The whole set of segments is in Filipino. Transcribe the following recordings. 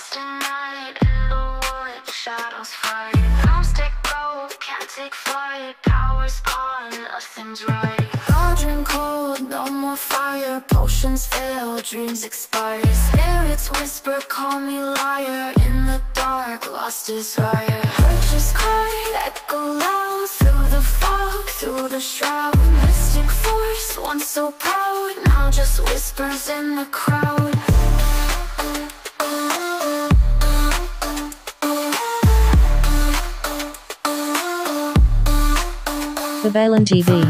lost in night, in the wood, shadows fight. Arms take gold, can't take flight. Power's gone, nothing's right. Cauldron cold, no more fire. Potions fail, dreams expire. Spirits whisper, call me liar. In the dark, lost desire. Purchase cry, echo loud. Through the fog, through the shroud. Mystic force, once so proud, now just whispers in the crowd. Babalan TV.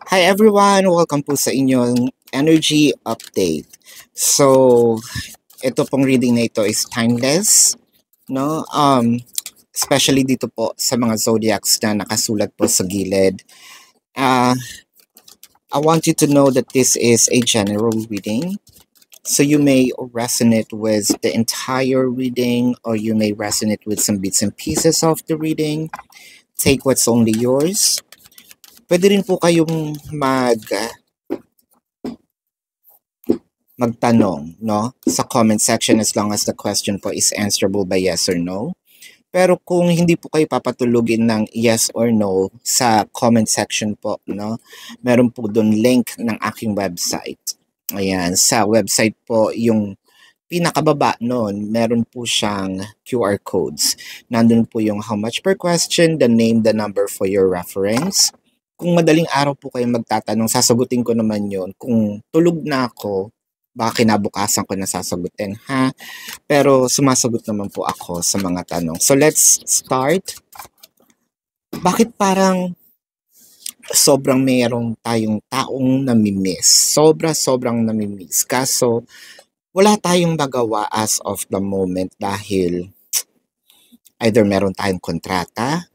Hi everyone! Welcome po sa inyong energy update. So, ito pong reading na ito is timeless, no? Especially dito po sa mga zodiacs na nakasulat po sa gilid. I want you to know that this is a general reading. So you may resonate with the entire reading or you may resonate with some bits and pieces of the reading. Take what's only yours. Pwede rin po kayong magtanong, no, sa comment section as long as the question po is answerable by yes or no. Pero kung hindi po kayo papatulugin ng yes or no sa comment section po, no, meron po doon link ng aking website. Ayan, sa website po yung pinakababa noon, meron po siyang QR codes. Nandun po yung how much per question, the name, the number for your reference. Kung madaling araw po kayo magtatanong, sasagutin ko naman yun. Kung tulog na ako, baka kinabukasan ko na sasagutin, ha? Pero sumasagot naman po ako sa mga tanong. So let's start. Bakit parang sobrang mayroong tayong taong namimiss? Sobrang namimiss. Kaso, wala tayong magawa as of the moment dahil either meron tayong kontrata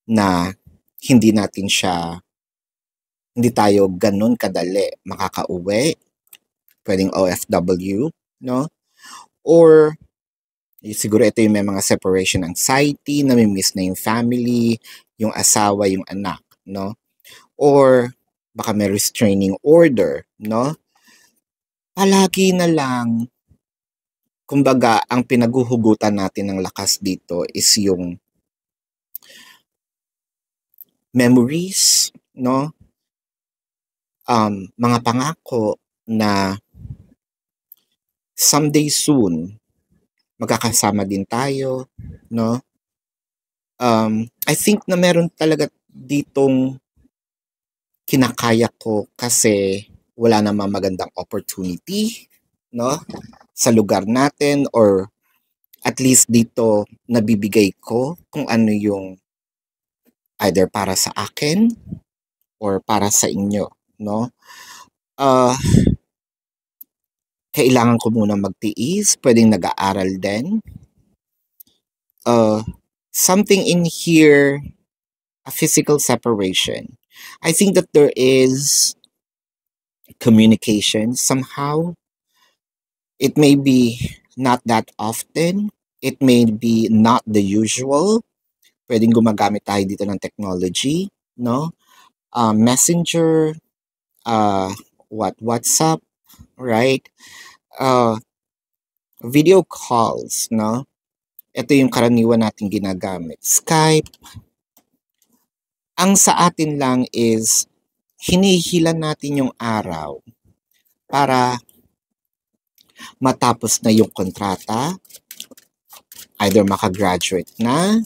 na hindi tayo ganun kadali makakauwi, pwedeng OFW, no? Or siguro ito yung may mga separation anxiety, namimiss na yung family, yung asawa, yung anak, no? Or baka may restraining order, no? Palagi na lang, kumbaga, ang pinaguhugutan natin ng lakas dito is yung memories, no? Mga pangako na someday soon, magkakasama din tayo, no? I think na meron talaga ditong kinakaya ko kasi wala namang magandang opportunity, no, sa lugar natin, or at least dito nabibigay ko kung ano yung either para sa akin or para sa inyo, no. Kailangan ko muna magtiis, pwedeng nag-aaral din. Something in here, a physical separation. I think that there is communication somehow. It may be not that often. It may be not the usual. Pwedeng gumagamit tayo dito ng technology, no? Messenger, WhatsApp, right? Video calls, no? Ito yung karaniwan natin ginagamit. Skype. Ang sa atin lang is hinihilan natin yung araw para matapos na yung kontrata, either makagraduate na,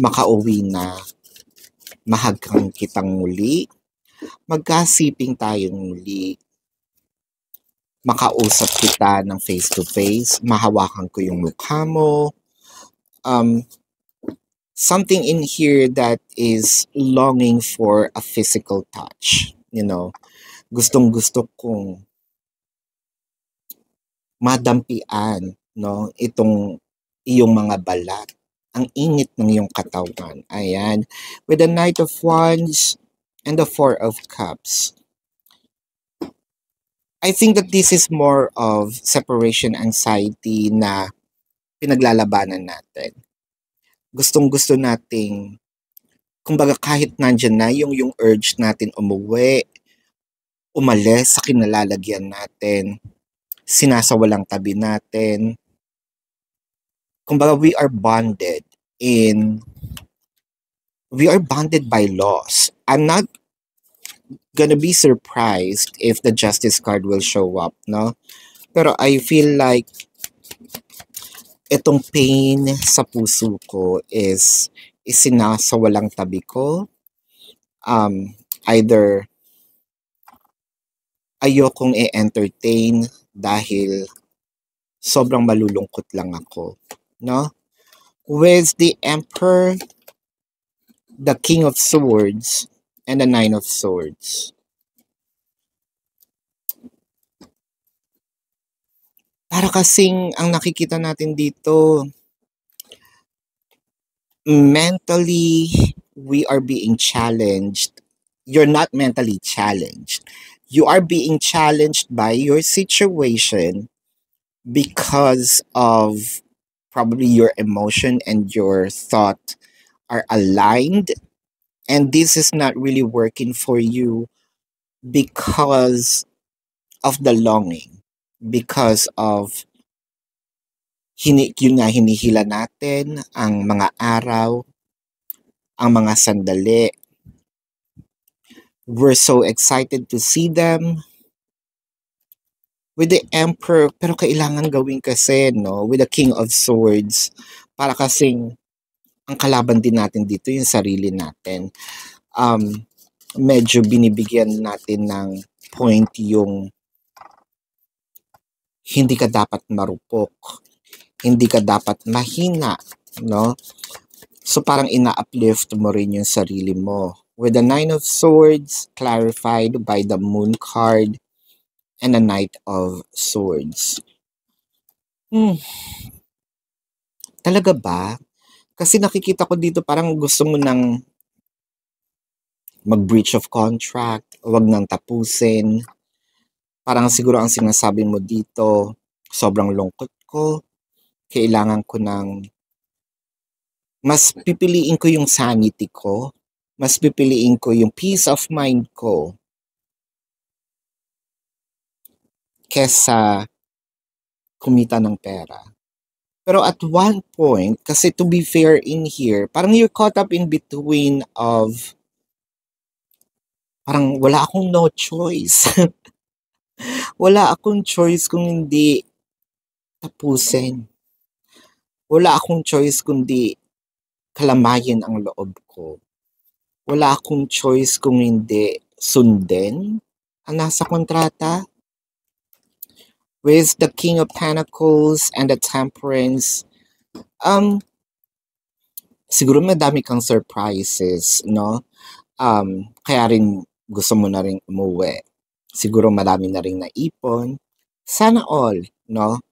makauwi na, mahagkan kitang muli, magkasiping tayong muli, makausap kita ng face-to-face, mahawakan ko yung mukha mo. Something in here that is longing for a physical touch, you know. Gustong-gusto kong madampian, no, itong iyong mga balat. Ang init ng iyong katawan. Ayan. With the Knight of Wands and the Four of Cups. I think that this is more of separation anxiety na pinaglalabanan natin. Gustong-gusto nating, kumbaga kahit nandyan na yung urge natin umuwi, umalis sa kinalalagyan natin, sinasawalang tabi natin. Kumbaga, we are bonded by laws. I'm not gonna be surprised if the justice card will show up, no? Pero I feel like itong pain sa puso ko is isinasawalang tabi ko. Either ayokong i-entertain dahil sobrang malulungkot lang ako, no? With the Emperor, the King of Swords, and the Nine of Swords. Para kasing ang nakikita natin dito, mentally, we are being challenged. You're not mentally challenged. You are being challenged by your situation because of probably your emotion and your thought are aligned. And this is not really working for you because of the longing. Because of yun nga, hinihila natin ang mga araw, ang mga sandali. We're so excited to see them with the Emperor, pero kailangan gawin kasi, no, with the King of Swords, para kasing ang kalaban din natin dito yung sarili natin. Medyo binibigyan natin ng point yung hindi ka dapat marupok, hindi ka dapat mahina, no? So parang ina-uplift mo rin yung sarili mo. With the Nine of Swords, clarified by the Moon card and the Knight of Swords. Talaga ba? Kasi nakikita ko dito parang gusto mo nang mag-breach of contract, wag nang tapusin. Parang siguro ang sinasabi mo dito, sobrang lungkot ko, kailangan ko ng mas pipiliin ko yung sanity ko, mas pipiliin ko yung peace of mind ko kesa kumita ng pera. Pero at one point, kasi to be fair in here, parang you're caught up in between of parang wala akong no choice. Wala akong choice kung hindi tapusin. Wala akong choice kundi kalamayin ang loob ko. Wala akong choice kung hindi sundin ang nasa kontrata. With the King of Pentacles and the Temperance, siguro madami kang surprises, no? Kaya rin gusto mo na rin umuwi. Siguro marami na rin naipon. Sana all, no?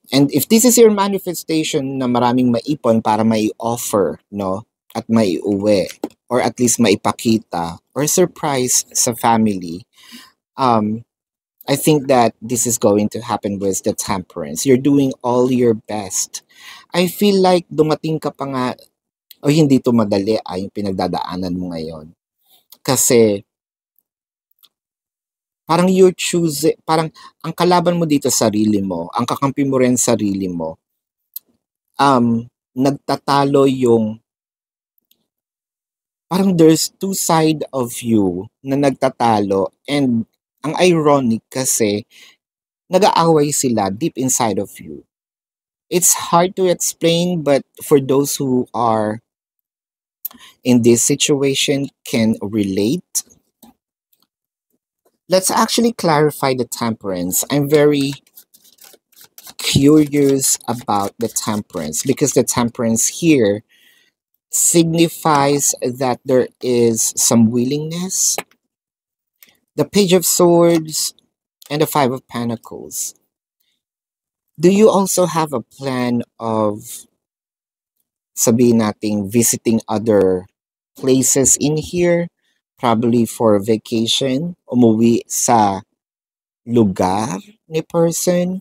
And if this is your manifestation na maraming maipon para mai-offer, no? At mai-uwi. Or at least maipakita. Or surprise sa family. I think that this is going to happen with the Temperance. You're doing all your best. I feel like dumating ka pa nga, o hindi to madali yung pinagdadaanan mo ngayon. Kasi, parang you're choosing, parang ang kalaban mo dito sarili mo, ang kakampi mo rin sarili mo, nagtatalo yung, parang there's two side of you na nagtatalo, and ang ironic kasi, nag-aaway sila deep inside of you. It's hard to explain, but for those who are in this situation can relate. Let's actually clarify the Temperance. I'm very curious about the Temperance because the Temperance here signifies that there is some willingness. The Page of Swords and the Five of Pentacles. Do you also have a plan of, sabihin nating, visiting other places in here? Probably for vacation, umuwi sa lugar ni person.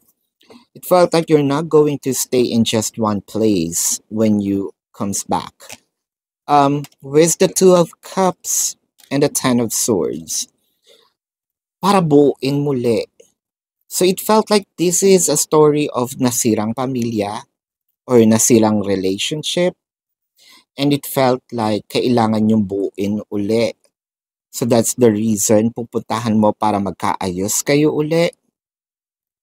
It felt like you're not going to stay in just one place when you comes back. With the Two of Cups and the Ten of Swords. Para buuin muli So it felt like this is a story of nasirang pamilya or nasirang relationship, and it felt like kailangan yung buuin uli. So that's the reason pupuntahan mo para magkaayos kayo uli.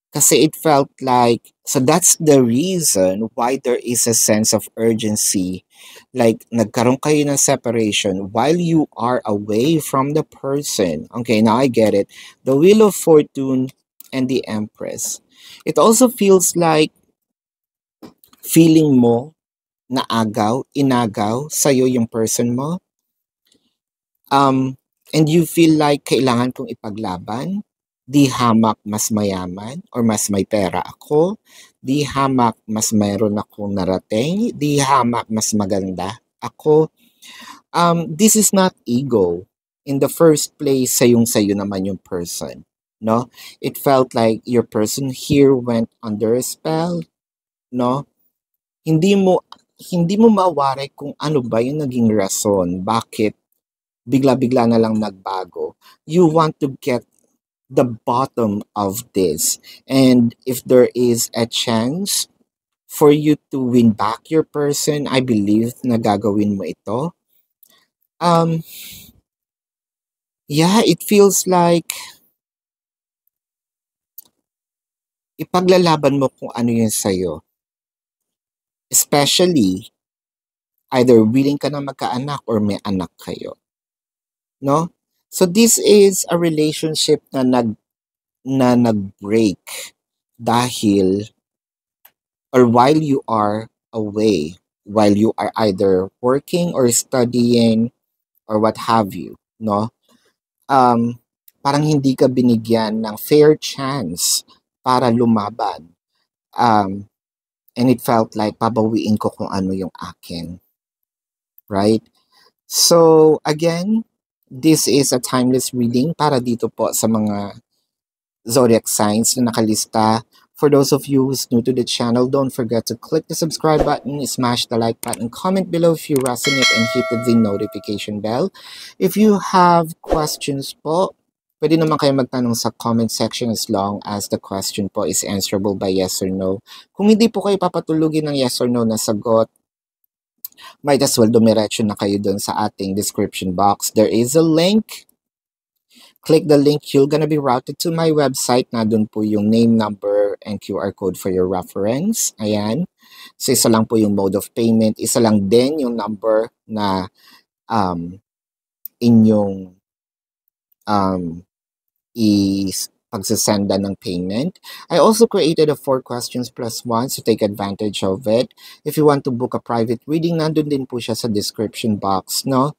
Kasi it felt like, so that's the reason why there is a sense of urgency. Like, nagkaroon kayo ng separation while you are away from the person. Okay, now I get it. The Wheel of Fortune and the Empress. It also feels like feeling mo na inagaw sa'yo yung person mo. And you feel like kailangan kong ipaglaban. Di hamak mas mayaman or mas may pera ako. Di hamak mas mayroon akong narating. Di hamak mas maganda ako. This is not ego. In the first place, sayo naman yung person. No? It felt like your person here went under a spell. No? Hindi mo mawari kung ano ba yung naging rason. Bakit bigla-bigla na lang nagbago. You want to get the bottom of this. And if there is a chance for you to win back your person, I believe na gagawin mo ito. Yeah, it feels like ipaglalaban mo kung ano yun sa'yo. Especially, either willing ka na magkaanak or may anak kayo. No? So this is a relationship na nag-break dahil or while you are away, while you are either working or studying or what have you, no? Parang hindi ka binigyan ng fair chance para lumaban. And it felt like pabawiin ko kung ano yung akin. Right? So, again, this is a timeless reading para dito po sa mga zodiac signs na nakalista. For those of you who's new to the channel, don't forget to click the subscribe button, smash the like button, comment below if you resonate, and hit the notification bell. If you have questions po, pwede naman kayo magtanong sa comment section as long as the question po is answerable by yes or no. Kung hindi po kayo papatulugin ng yes or no na sagot, might as well dumiretso na kayo dun sa ating description box. There is a link. Click the link, you're gonna be routed to my website. Nandun po yung name, number, and QR code for your reference. Ayan. So, isa lang po yung mode of payment. Isa lang din yung number na inyong pagsasenda ng payment. I also created a 4 questions plus 1, so take advantage of it. If you want to book a private reading, nandun din po siya sa description box, no?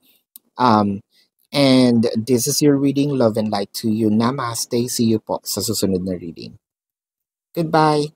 And this is your reading. Love and light to you. Namaste. See you po sa susunod na reading. Goodbye.